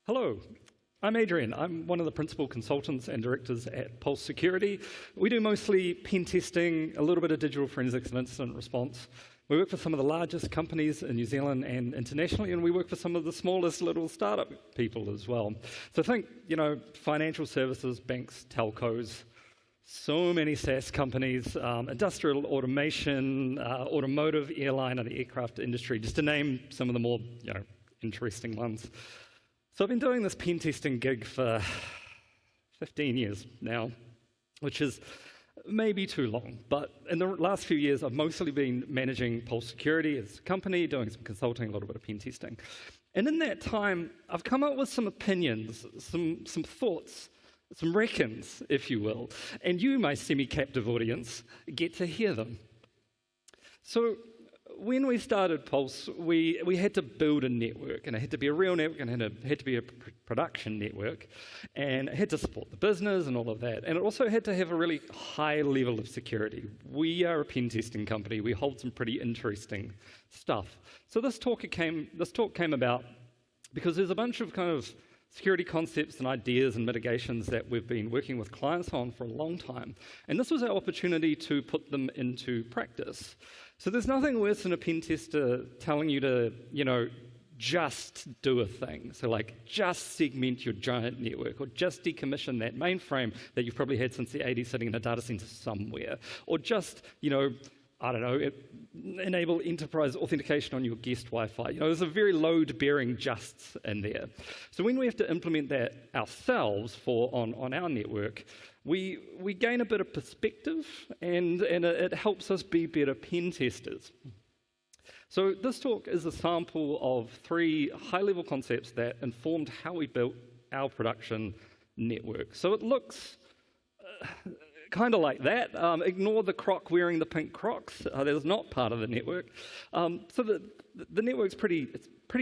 Hello, I'm Adrian. I'm one of the principal consultants and directors at Pulse Security. We do mostly pen testing, a little bit of digital forensics and incident response. We work for some of the largest companies in New Zealand and internationally, and we work for some of the smallest little startup people as well. So think, financial services, banks, telcos, so many SaaS companies, industrial automation, automotive, airline, and the aircraft industry, just to name some of the more interesting ones. So I've been doing this pen testing gig for 15 years now, which is maybe too long. But in the last few years, I've mostly been managing Pulse Security as a company, doing some consulting, a little bit of pen testing. And in that time, I've come up with some opinions, some thoughts, some reckons, if you will. And you, my semi-captive audience, get to hear them. So when we started Pulse, we had to build a network, and it had to be a real network, and it had to be a production network, and it had to support the business and all of that. And it also had to have a really high level of security. We are a pen testing company. We hold some pretty interesting stuff. So this talk came about because there's a bunch of kind of security concepts and ideas and mitigations that we've been working with clients on for a long time. And this was our opportunity to put them into practice. So there's nothing worse than a pen tester telling you to, just do a thing. So like, just segment your giant network, or just decommission that mainframe that you've probably had since the 80s sitting in a data center somewhere, or just, enable enterprise authentication on your guest Wi-Fi. There's a very load-bearing justs in there. So when we have to implement that ourselves on our network, we gain a bit of perspective, and it helps us be better pen testers. So this talk is a sample of 3 high-level concepts that informed how we built our production network. So it looks kind of like that. Ignore the croc wearing the pink Crocs. That is not part of the network. So the network's pretty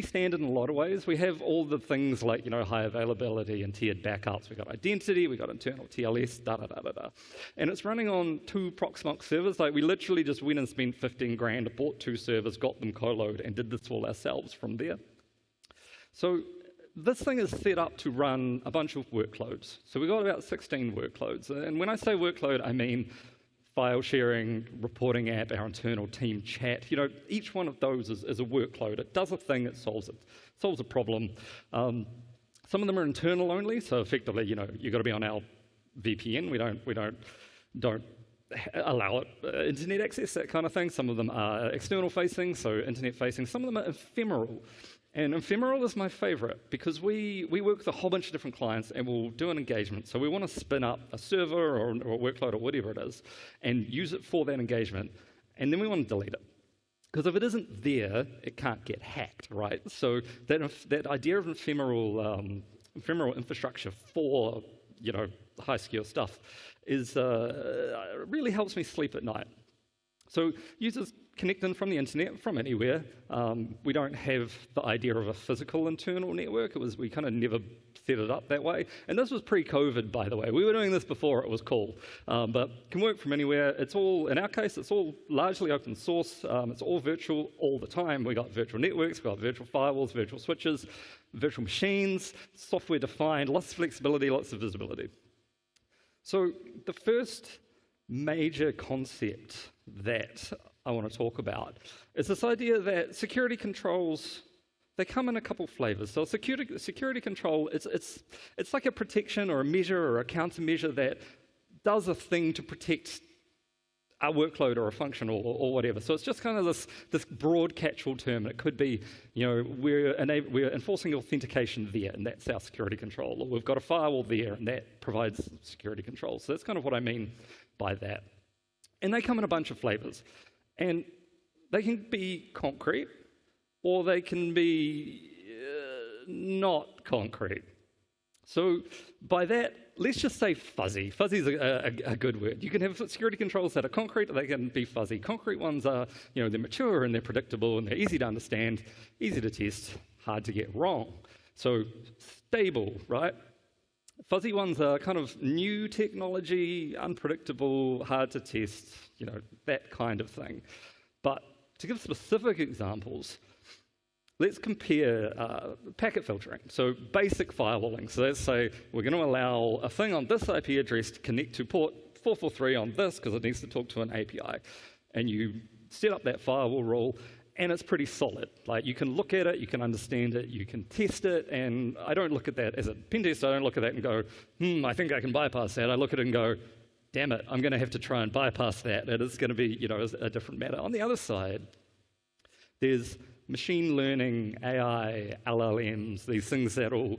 standard in a lot of ways. We have all the things like high availability and tiered backups. We've got identity, we've got internal TLS, da-da-da-da-da. And it's running on 2 Proxmox servers. Like we literally just went and spent 15 grand, bought 2 servers, got them co-load, and did this all ourselves from there. So this thing is set up to run a bunch of workloads. So we've got about 16 workloads. And when I say workload, I mean file sharing, reporting app, our internal team chat. Each one of those is a workload. It does a thing, it solves a problem. Some of them are internal only, so effectively, you've got to be on our VPN. We don't allow it internet access, that kind of thing. Some of them are external facing, so internet facing. Some of them are ephemeral. And ephemeral is my favorite because we work with a whole bunch of different clients and we'll do an engagement. So we want to spin up a server or a workload or whatever it is and use it for that engagement. And then we want to delete it. Because if it isn't there, it can't get hacked, right? So that idea of ephemeral infrastructure for high secure stuff is really helps me sleep at night. So users connect in from the internet, from anywhere. We don't have the idea of a physical internal network. We kind of never set it up that way. And this was pre-COVID, by the way. We were doing this before it was cool. But can work from anywhere. It's all, in our case, it's all largely open source. It's all virtual all the time. We got virtual networks, we got virtual firewalls, virtual switches, virtual machines, software defined, lots of flexibility, lots of visibility. So the first major concept that I want to talk about is this idea that security controls, they come in a couple flavors. So security control, it's like a protection or a measure or a countermeasure that does a thing to protect a workload or a function or whatever. So it's just kind of this broad catch-all term. It could be, we're enforcing authentication there, and that's our security control. Or we've got a firewall there, and that provides security control. So that's kind of what I mean by that. And they come in a bunch of flavors. And they can be concrete, or they can be not concrete. So by that, let's just say fuzzy. Fuzzy is a good word. You can have security controls that are concrete, or they can be fuzzy. Concrete ones are, they're mature and they're predictable and they're easy to understand, easy to test, hard to get wrong. So stable, right? Fuzzy ones are kind of new technology, unpredictable, hard to test, that kind of thing. But to give specific examples, Let's compare packet filtering. So basic firewalling. So let's say we're going to allow a thing on this IP address to connect to port 443 on this because it needs to talk to an API. And you set up that firewall rule, and it's pretty solid. Like, you can look at it, you can understand it, you can test it, and I don't look at that as a pen tester. I don't look at that and go, I think I can bypass that. I look at it and go, damn it, I'm going to have to try and bypass that. It is going to be, a different matter. On the other side, there's machine learning, AI, LLMs, these things that will,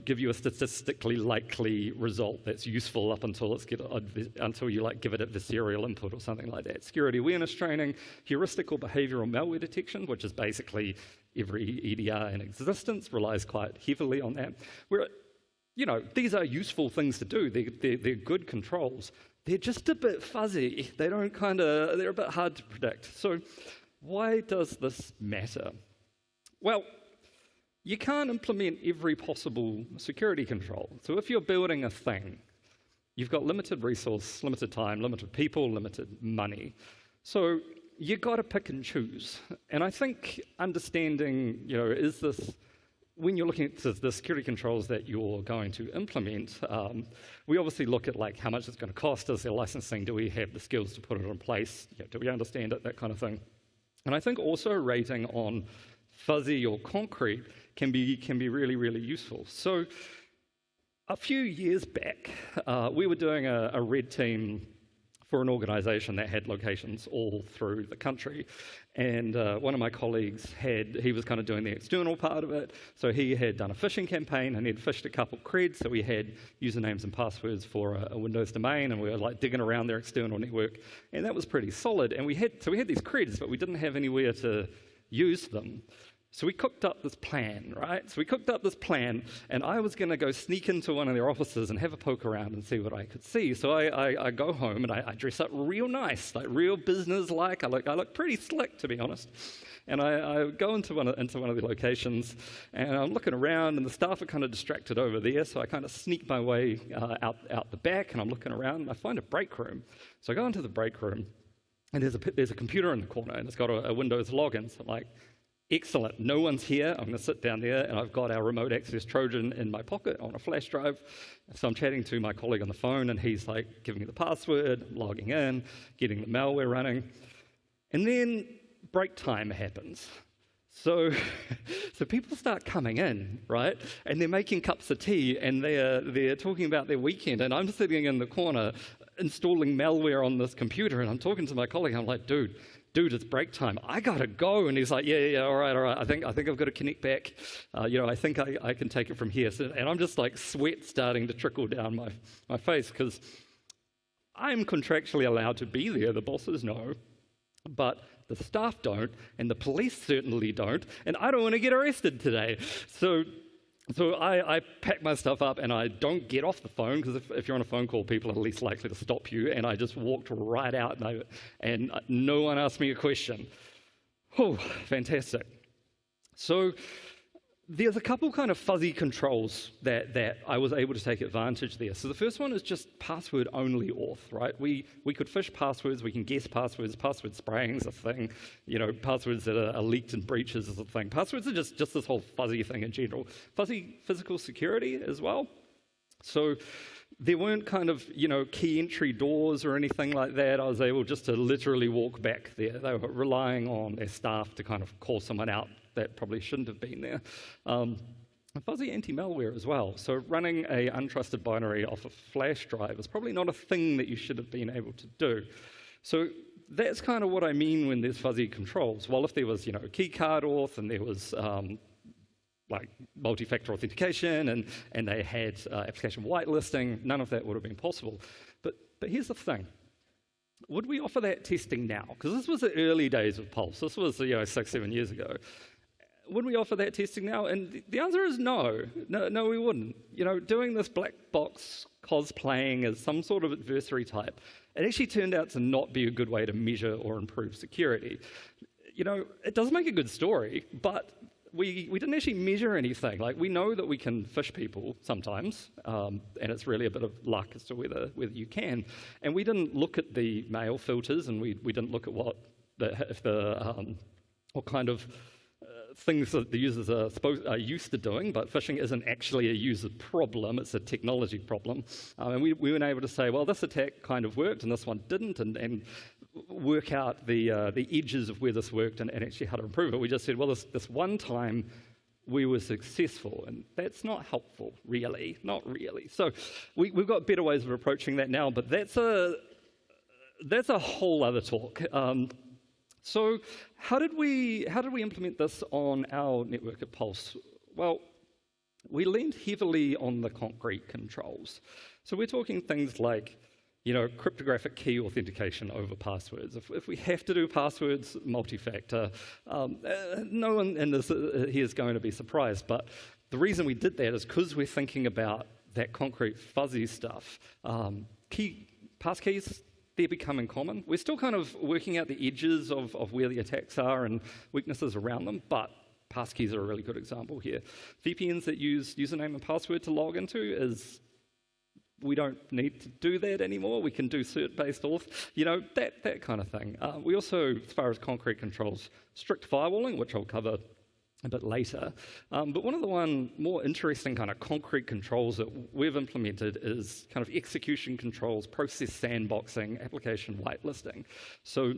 give you a statistically likely result that's useful up until until you give it adversarial input or something like that. Security awareness training, heuristic or behavioral malware detection, which is basically every EDR in existence, relies quite heavily on that. Where, these are useful things to do. They're good controls. They're just a bit fuzzy. They're a bit hard to predict. So, why does this matter? Well, you can't implement every possible security control. So if you're building a thing, you've got limited resource, limited time, limited people, limited money. So you've got to pick and choose. And I think understanding, is this, when you're looking at the security controls that you're going to implement, we obviously look at how much it's going to cost us, their licensing, do we have the skills to put it in place, do we understand it, that kind of thing. And I think also rating on fuzzy or concrete can be really, really useful. So a few years back, we were doing a red team for an organization that had locations all through the country. And one of my colleagues he was kind of doing the external part of it. So he had done a phishing campaign and he'd phished a couple creds. So we had usernames and passwords for a Windows domain, and we were digging around their external network. And that was pretty solid. And we had these creds, but we didn't have anywhere to use them. So we cooked up this plan, right? So we cooked up this plan, and I was going to go sneak into one of their offices and have a poke around and see what I could see. So I go home, and I dress up real nice, real business-like. I look pretty slick, to be honest. And I go into one of the locations, and I'm looking around, and the staff are kind of distracted over there, so I kind of sneak my way out the back, and I'm looking around, and I find a break room. So I go into the break room, and there's a computer in the corner, and it's got a Windows login. So I'm like, excellent, no one's here. I'm going to sit down there, and I've got our remote access Trojan in my pocket on a flash drive. So I'm chatting to my colleague on the phone, and he's giving me the password, logging in, getting the malware running. And then break time happens. So people start coming in, right? And they're making cups of tea, and they're talking about their weekend, and I'm sitting in the corner installing malware on this computer, and I'm talking to my colleague. I'm like, dude, it's break time. I gotta go. And he's like, yeah, all right. I think I've got to connect back. I think I can take it from here. So, and I'm just sweat starting to trickle down my face because I'm contractually allowed to be there. The bosses know, but the staff don't, and the police certainly don't, and I don't want to get arrested today. So I pack my stuff up, and I don't get off the phone, because if you're on a phone call, people are least likely to stop you, and I just walked right out, and no one asked me a question. Oh, fantastic. So there's a couple kind of fuzzy controls that I was able to take advantage there. So the first one is just password-only auth, right? We could phish passwords, we can guess passwords, password spraying is a thing, passwords that are leaked and breaches is a thing. Passwords are just this whole fuzzy thing in general. Fuzzy physical security as well. So there weren't kind of, key entry doors or anything like that. I was able just to literally walk back there. They were relying on their staff to kind of call someone out that probably shouldn't have been there. Fuzzy anti-malware as well. So running a untrusted binary off a flash drive is probably not a thing that you should have been able to do. So that's kind of what I mean when there's fuzzy controls. Well, if there was, key card auth, and there was multi-factor authentication, and they had application whitelisting, none of that would have been possible. But here's the thing. Would we offer that testing now? Because this was the early days of Pulse. This was 6-7 years ago. Would we offer that testing now? And the answer is no. No, we wouldn't. Doing this black box cosplaying as some sort of adversary type, it actually turned out to not be a good way to measure or improve security. It does make a good story, but we didn't actually measure anything. We know that we can phish people sometimes, and it's really a bit of luck as to whether you can. And we didn't look at the mail filters, and we didn't look at what kind of things that the users are used to doing, but phishing isn't actually a user problem, it's a technology problem. And we weren't able to say, well, this attack kind of worked and this one didn't, and work out the edges of where this worked and actually how to improve it. We just said, well, this one time we were successful, and that's not helpful, really, not really. So we've got better ways of approaching that now, but that's a whole other talk. So how did we implement this on our network at Pulse? Well, we leaned heavily on the concrete controls. So we're talking things like, cryptographic key authentication over passwords. If we have to do passwords, multi-factor, no one in this here is going to be surprised, but the reason we did that is because we're thinking about that concrete fuzzy stuff. Passkeys, they're becoming common. We're still kind of working out the edges of where the attacks are and weaknesses around them, but passkeys are a really good example here. VPNs that use username and password to log into we don't need to do that anymore. We can do cert-based auth, that kind of thing. We also, as far as concrete controls, strict firewalling, which I'll cover a bit later. But one of the more interesting kind of concrete controls that we've implemented is kind of execution controls, process sandboxing, application whitelisting. So,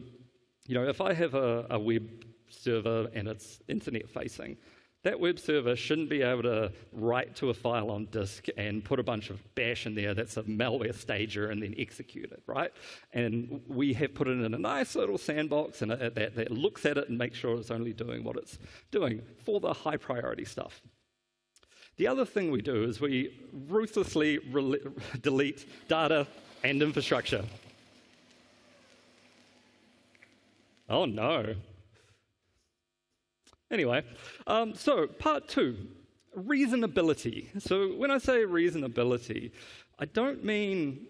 if I have a web server and it's internet-facing, that web server shouldn't be able to write to a file on disk and put a bunch of bash in there that's a malware stager and then execute it, right? And we have put it in a nice little sandbox and that looks at it and makes sure it's only doing what it's doing for the high priority stuff. The other thing we do is we ruthlessly delete data and infrastructure. Oh no. Anyway, so part 2, reasonability. So when I say reasonability, I don't mean,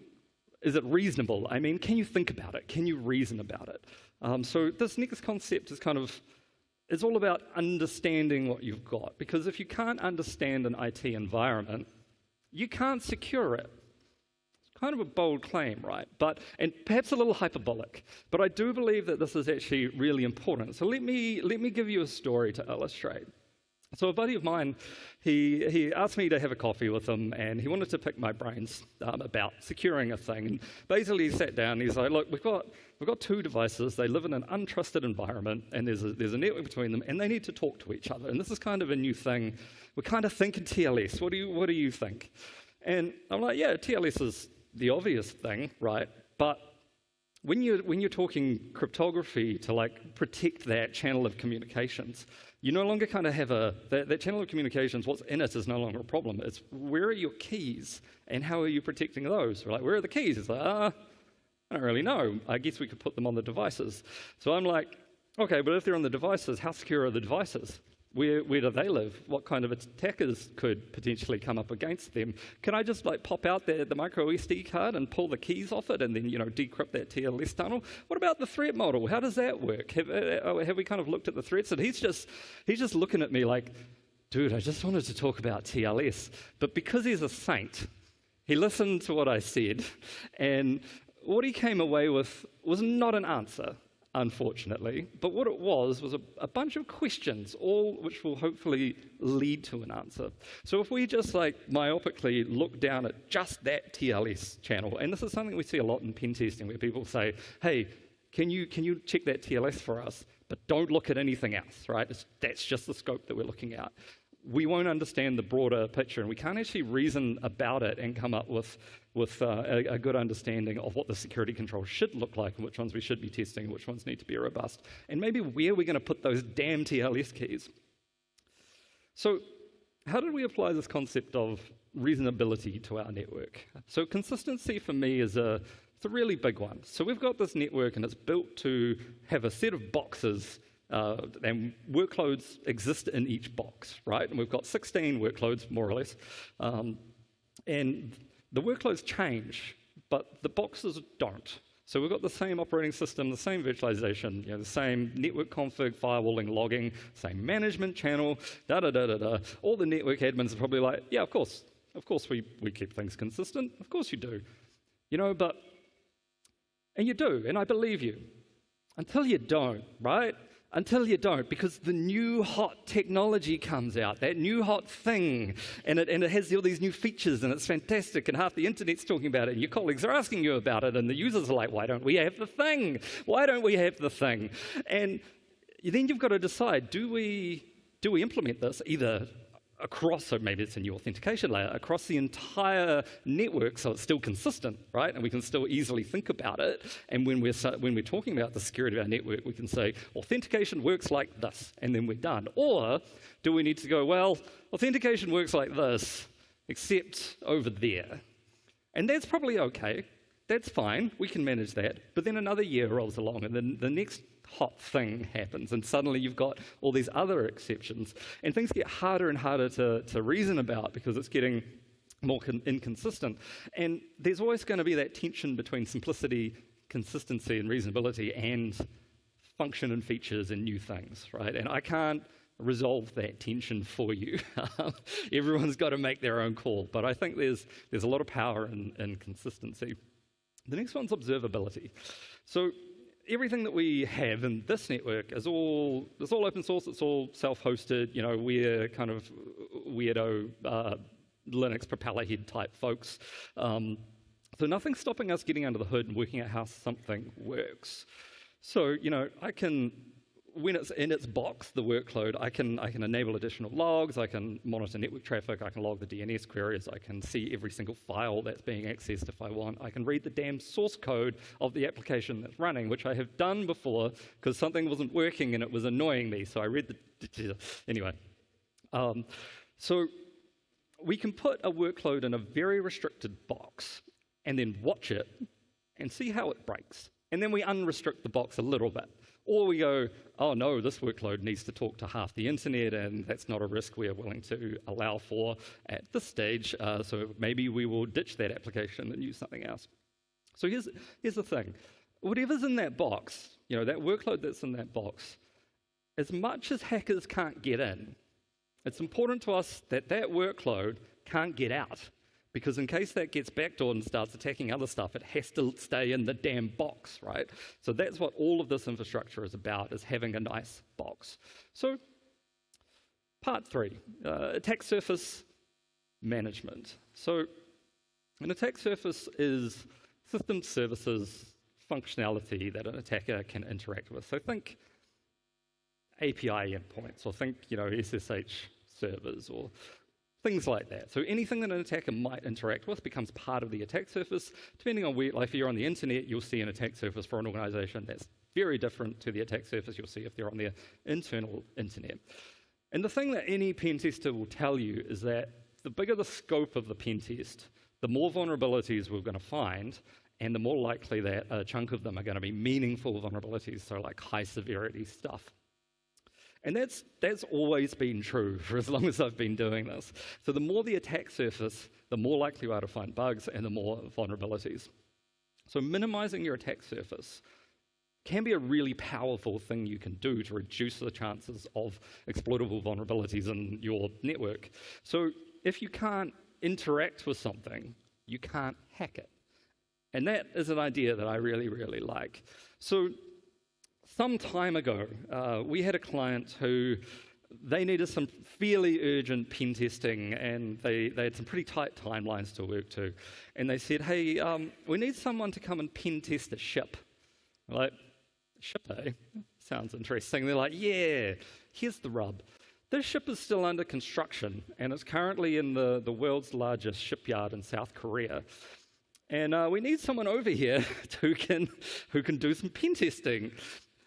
is it reasonable? I mean, can you think about it? Can you reason about it? So this next concept is it's all about understanding what you've got. Because if you can't understand an IT environment, you can't secure it. Kind of a bold claim, right? And perhaps a little hyperbolic, but I do believe that this is actually really important. So let me give you a story to illustrate. So a buddy of mine, he asked me to have a coffee with him, and he wanted to pick my brains about securing a thing. And basically, he sat down. And he's like, "Look, we've got 2 devices. They live in an untrusted environment, and there's a network between them, and they need to talk to each other. And this is kind of a new thing. We're kind of thinking TLS. What do you think?" And I'm like, "Yeah, TLS is the obvious thing, right? But when you're talking cryptography to protect that channel of communications, you no longer kind of have that channel of communications. What's in it is no longer a problem. It's where are your keys and how are you protecting those? We're like, where are the keys? It's like, I don't really know. I guess we could put them on the devices. So I'm like, okay, but if they're on the devices, how secure are the devices? Where do they live? What kind of attackers could potentially come up against them? Can I just pop out the micro SD card and pull the keys off it and then decrypt that TLS tunnel? What about the threat model? How does that work? Have we kind of looked at the threats? And he's just looking at me like, dude, I just wanted to talk about TLS. But because he's a saint, he listened to what I said, and what he came away with was not an answer, unfortunately, but what it was a bunch of questions, all which will hopefully lead to an answer. So if we just myopically look down at just that TLS channel, and this is something we see a lot in pen testing where people say, hey, can you check that TLS for us, but don't look at anything else, right? That's just the scope that we're looking at. We won't understand the broader picture, and we can't actually reason about it and come up with a good understanding of what the security controls should look like and which ones we should be testing and which ones need to be robust, and maybe where we're going to put those damn TLS keys. So how did we apply this concept of reasonability to our network? So consistency for me is it's a really big one. So we've got this network, and it's built to have a set of boxes and workloads exist in each box, right? And we've got 16 workloads, more or less. And the workloads change, but the boxes don't. So we've got the same operating system, the same virtualization, the same network config, firewalling, logging, same management channel, da-da-da-da-da. All the network admins are probably like, yeah, of course we keep things consistent. Of course you do. And you do, and I believe you. Until you don't, right? Until you don't, because the new hot technology comes out, that new hot thing, and it has all these new features, and it's fantastic, and half the internet's talking about it, and your colleagues are asking you about it, and the users are like, why don't we have the thing? Why don't we have the thing? And then you've got to decide, do we implement this either across, so maybe it's a new authentication layer, across the entire network so it's still consistent, right? And we can still easily think about it. And when we're talking about the security of our network, we can say, authentication works like this, and then we're done. Or do we need to go, well, authentication works like this, except over there. And that's probably okay. That's fine. We can manage that. But then another year rolls along, and then the next hot thing happens, and suddenly you've got all these other exceptions, and things get harder and harder to reason about because it's getting more inconsistent. And there's always going to be that tension between simplicity, consistency, and reasonability, and function and features and new things, right? And I can't resolve that tension for you. Everyone's got to make their own call, but I think there's a lot of power in consistency. The next one's observability. So everything that we have in this network is all open source, it's all self-hosted, we're kind of weirdo Linux propeller head type folks. So nothing's stopping us getting under the hood and working out how something works. So, I can, when it's in its box, the workload, I can enable additional logs, I can monitor network traffic, I can log the DNS queries, I can see every single file that's being accessed if I want, I can read the damn source code of the application that's running, which I have done before because something wasn't working and it was annoying me, so I read anyway. So we can put a workload in a very restricted box and then watch it and see how it breaks. And then we unrestrict the box a little bit. Or we go, oh no, this workload needs to talk to half the internet, and that's not a risk we are willing to allow for at this stage, so maybe we will ditch that application and use something else. So here's the thing. Whatever's in that box, that workload that's in that box, as much as hackers can't get in, it's important to us that that workload can't get out. Because in case that gets backdoored and starts attacking other stuff, it has to stay in the damn box, right? So that's what all of this infrastructure is about, is having a nice box. So part 3, attack surface management. So an attack surface is system services functionality that an attacker can interact with. So think API endpoints, or think, SSH servers, or things like that. So anything that an attacker might interact with becomes part of the attack surface. Depending on where, like if you're on the internet, you'll see an attack surface for an organization that's very different to the attack surface you'll see if they're on their internal internet. And the thing that any pen tester will tell you is that the bigger the scope of the pen test, the more vulnerabilities we're going to find, and the more likely that a chunk of them are going to be meaningful vulnerabilities, so like high severity stuff. And that's always been true for as long as I've been doing this. So the more the attack surface, the more likely you are to find bugs and the more vulnerabilities. So minimizing your attack surface can be a really powerful thing you can do to reduce the chances of exploitable vulnerabilities in your network. So if you can't interact with something, you can't hack it. And that is an idea that I really, really like. So some time ago, we had a client who they needed some fairly urgent pen testing, and they had some pretty tight timelines to work to. And they said, hey, we need someone to come and pen test a ship. I'm like, ship, eh? Sounds interesting. They're like, yeah, here's the rub. This ship is still under construction, and it's currently in the world's largest shipyard in South Korea. And we need someone over here who can do some pen testing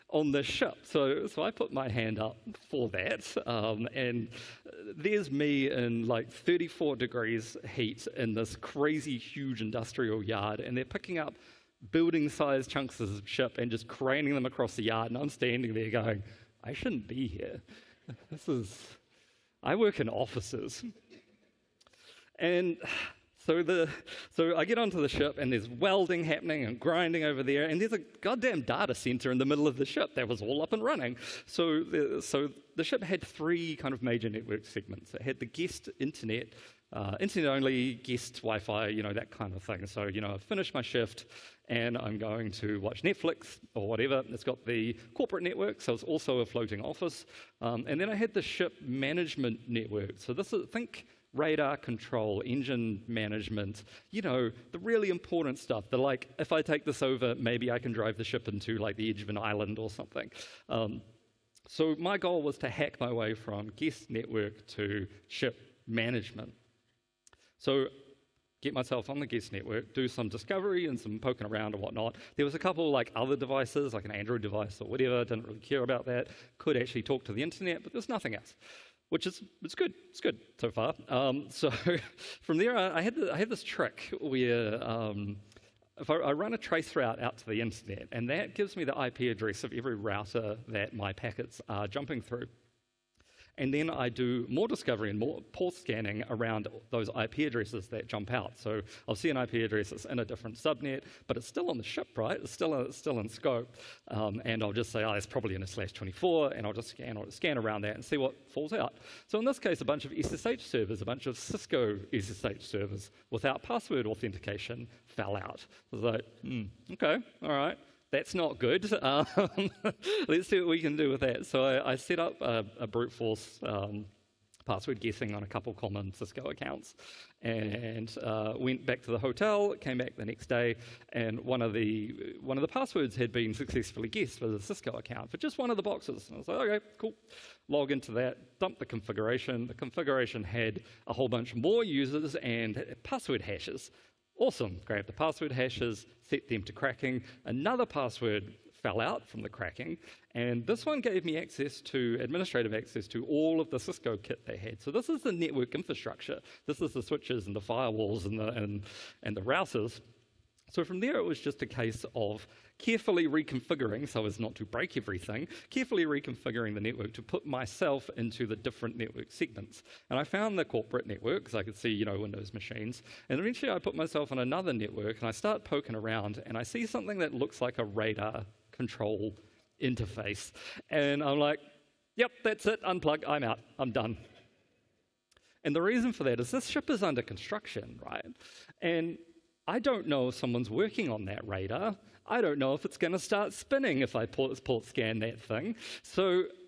on this ship. So I put my hand up for that, and there's me in like 34 degrees heat in this crazy huge industrial yard, and they're picking up building-sized chunks of ship and just craning them across the yard, and I'm standing there going, I shouldn't be here. I work in offices. And So I get onto the ship, and there's welding happening and grinding over there, and there's a goddamn data center in the middle of the ship that was all up and running. So the ship had three kind of major network segments. It had the guest internet, internet only, guest Wi-Fi, that kind of thing. So, I finished my shift, and I'm going to watch Netflix or whatever. It's got the corporate network, so it's also a floating office. And then I had the ship management network. So this is, think radar control, engine management, the really important stuff. The like, if I take this over, maybe I can drive the ship into like the edge of an island or something. So my goal was to hack my way from guest network to ship management. So get myself on the guest network, do some discovery and some poking around and whatnot. There was a couple like other devices, like an Android device or whatever. Didn't really care about that. Could actually talk to the internet, but there's nothing else. Which is, it's good so far. So from there, I had this trick where if I run a trace route out to the internet, and that gives me the IP address of every router that my packets are jumping through. And then I do more discovery and more port scanning around those IP addresses that jump out. So I'll see an IP address that's in a different subnet, but it's still on the ship, right? It's still in scope. And I'll just say, it's probably in a /24, and I'll just scan around that and see what falls out. So in this case, a bunch of SSH servers, a bunch of Cisco SSH servers without password authentication fell out. I was like, okay, all right. That's not good. Let's see what we can do with that. So I set up a brute force password guessing on a couple common Cisco accounts, and went back to the hotel. Came back the next day, and one of the passwords had been successfully guessed for the Cisco account for just one of the boxes. And I was like, okay, cool. Log into that, dump the configuration. The configuration had a whole bunch more users and password hashes. Awesome, grab the password hashes, set them to cracking. Another password fell out from the cracking, and this one gave me administrative access to all of the Cisco kit they had. So this is the network infrastructure. This is the switches and the firewalls and the routers. So from there, it was just a case of carefully reconfiguring, so as not to break everything, carefully reconfiguring the network to put myself into the different network segments. And I found the corporate network, because I could see, Windows machines. And eventually I put myself on another network, and I start poking around, and I see something that looks like a radar control interface. And I'm like, yep, that's it, unplug, I'm out, I'm done. And the reason for that is this ship is under construction, right? And I don't know if someone's working on that radar. I don't know if it's going to start spinning if I port scan that thing.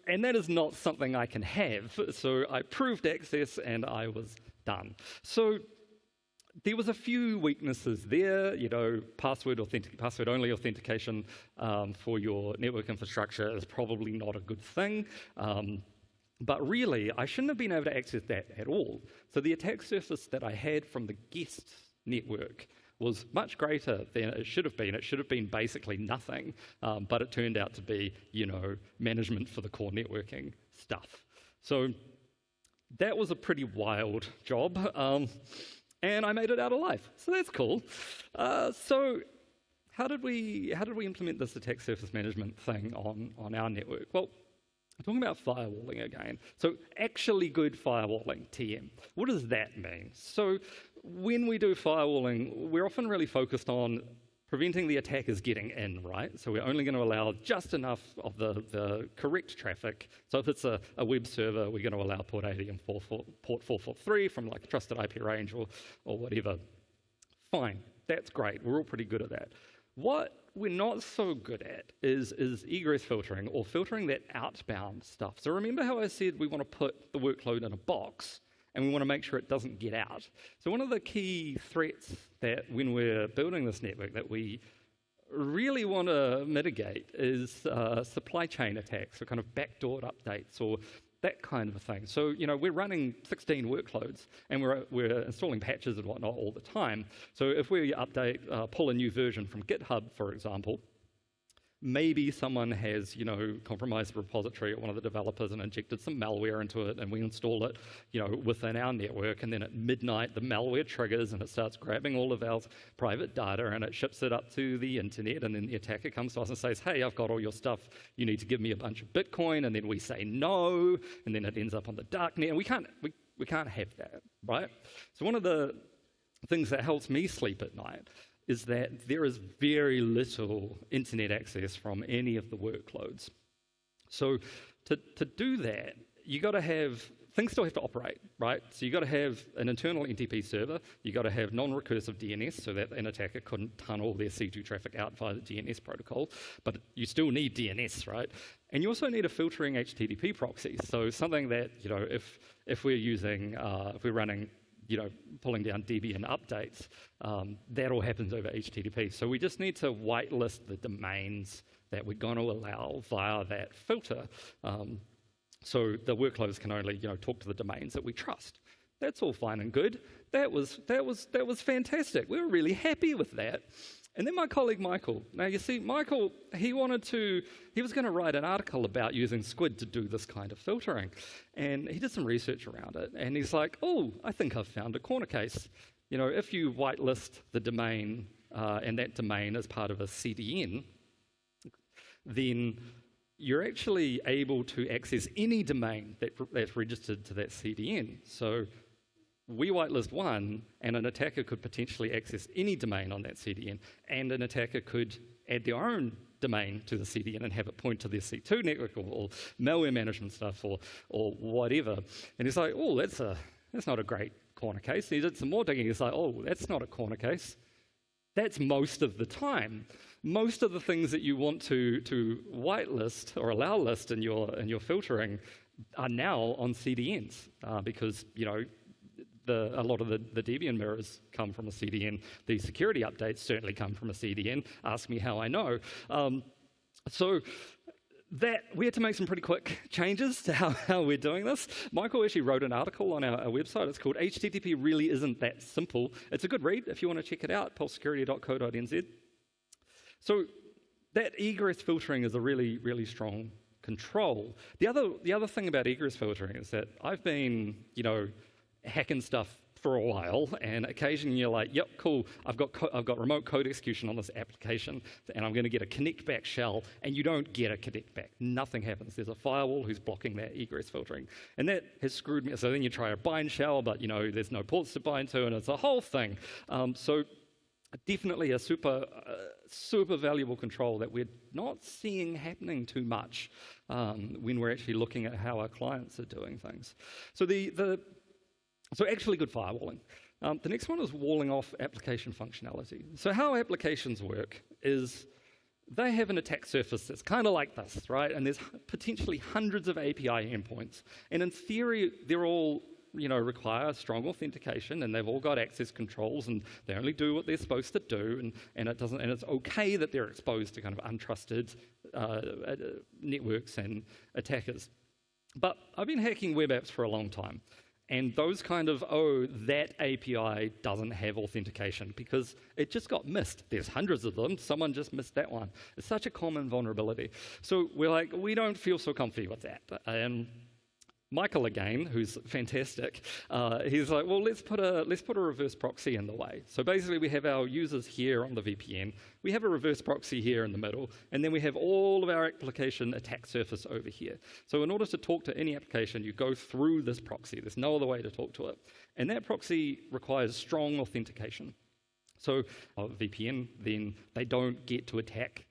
And that is not something I can have. So I proved access, and I was done. So there was a few weaknesses there. Password-only authentication for your network infrastructure is probably not a good thing. But really, I shouldn't have been able to access that at all. So the attack surface that I had from the guest network was much greater than it should have been. It should have been basically nothing, but it turned out to be, management for the core networking stuff. So that was a pretty wild job, and I made it out alive. So that's cool. So how did we implement this attack surface management thing on our network? Well, I'm talking about firewalling again. So actually good firewalling, TM. What does that mean? So when we do firewalling, we're often really focused on preventing the attackers getting in, right? So we're only going to allow just enough of the correct traffic. So if it's a web server, we're going to allow port 80 and port 443 from like a trusted IP range or whatever. Fine, that's great. We're all pretty good at that. What we're not so good at is egress filtering, or filtering that outbound stuff. So remember how I said we want to put the workload in a box, and we want to make sure it doesn't get out. So one of the key threats that when we're building this network that we really want to mitigate is supply chain attacks, so kind of backdoored updates or that kind of a thing. So, we're running 16 workloads, and we're installing patches and whatnot all the time. So if we pull a new version from GitHub, for example, maybe someone has, compromised the repository at one of the developers and injected some malware into it, and we install it, within our network, and then at midnight the malware triggers and it starts grabbing all of our private data and it ships it up to the internet, and then the attacker comes to us and says, hey, I've got all your stuff, you need to give me a bunch of Bitcoin, and then we say no, and then it ends up on the darknet, and we can't have that, right? So one of the things that helps me sleep at night is that there is very little internet access from any of the workloads. So to do that, you got to have, things still have to operate, right? So you got to have an internal NTP server, you got to have non-recursive DNS so that an attacker couldn't tunnel their C2 traffic out via the DNS protocol, but you still need DNS, right? And you also need a filtering HTTP proxy. So something that, if we're using, if we're running, pulling down Debian updates, that all happens over HTTP. So we just need to whitelist the domains that we're going to allow via that filter. So the workloads can only, talk to the domains that we trust. That's all fine and good. That was fantastic. We were really happy with that. And then my colleague Michael. Now you see, Michael, he was going to write an article about using Squid to do this kind of filtering, and he did some research around it. And he's like, "Oh, I think I've found a corner case. If you whitelist the domain and that domain is part of a CDN, then you're actually able to access any domain that's registered to that CDN. So we whitelist one, and an attacker could potentially access any domain on that CDN, and an attacker could add their own domain to the CDN and have it point to their C2 network or malware management stuff or whatever." And he's like, "Oh, that's not a great corner case." And he did some more digging. He's like, "Oh, that's not a corner case. That's most of the time. Most of the things that you want to whitelist or allow list in your filtering are now on CDNs because a lot of the Debian mirrors come from a CDN. The security updates certainly come from a CDN. Ask me how I know. So that we had to make some pretty quick changes to how we're doing this. Michael actually wrote an article on our website. It's called "HTTP Really Isn't That Simple." It's a good read if you want to check it out, pulsesecurity.co.nz. So that egress filtering is a really, really strong control. The other thing about egress filtering is that I've been, hacking stuff for a while, and occasionally you're like, "Yep, cool, I've got remote code execution on this application, and I'm going to get a connect back shell," and you don't get a connect back. Nothing happens. There's a firewall who's blocking that egress filtering, and that has screwed me. So then you try a bind shell, but there's no ports to bind to, and it's a whole thing. So definitely a super valuable control that we're not seeing happening too much when we're actually looking at how our clients are doing things. So So actually good firewalling. The next one is walling off application functionality. So how applications work is they have an attack surface that's kind of like this, right? And there's potentially hundreds of API endpoints. And in theory, they're all require strong authentication, and they've all got access controls, and they only do what they're supposed to do, and it's okay that they're exposed to kind of untrusted networks and attackers. But I've been hacking web apps for a long time, and those kind of, that API doesn't have authentication because it just got missed. There's hundreds of them. Someone just missed that one. It's such a common vulnerability. So we're like, we don't feel so comfy with that. And Michael again, who's fantastic, he's like, well, let's put a reverse proxy in the way. So basically, we have our users here on the VPN. We have a reverse proxy here in the middle, and then we have all of our application attack surface over here. So in order to talk to any application, you go through this proxy. There's no other way to talk to it, and that proxy requires strong authentication. So VPN, then they don't get to attack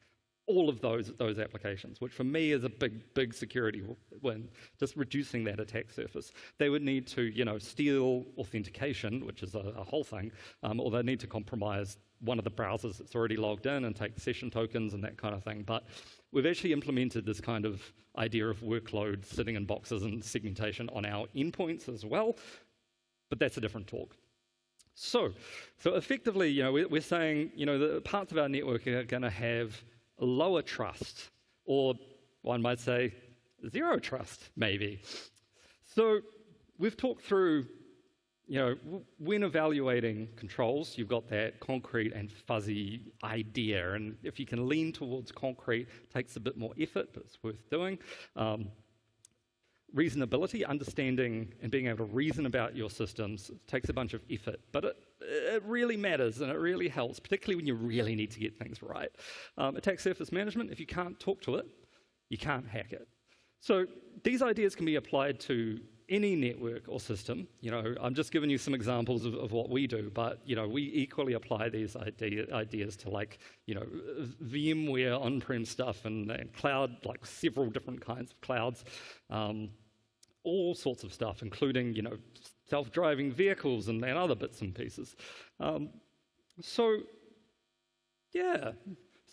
all of those applications, which for me is a big security win, just reducing that attack surface. They would need to, steal authentication, which is a whole thing, or they need to compromise one of the browsers that's already logged in and take session tokens and that kind of thing. But we've actually implemented this kind of idea of workload sitting in boxes and segmentation on our endpoints as well, but that's a different talk. So effectively, we're saying, the parts of our network are going to have lower trust, or one might say zero trust, maybe. So we've talked through, when evaluating controls, you've got that concrete and fuzzy idea, and if you can lean towards concrete, it takes a bit more effort, but it's worth doing. Reasonability, understanding and being able to reason about your systems takes a bunch of effort, but it really matters and it really helps, particularly when you really need to get things right. Attack surface management, if you can't talk to it, you can't hack it. So these ideas can be applied to any network or system, I'm just giving you some examples of what we do, but, we equally apply these ideas to, like, VMware on-prem stuff and cloud, like several different kinds of clouds, all sorts of stuff, including, self-driving vehicles and other bits and pieces. So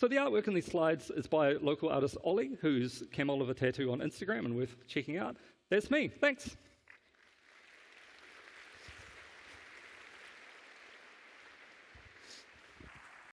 the artwork in these slides is by local artist Ollie, whose Cam Oliver tattoo on Instagram and worth checking out. That's me. Thanks.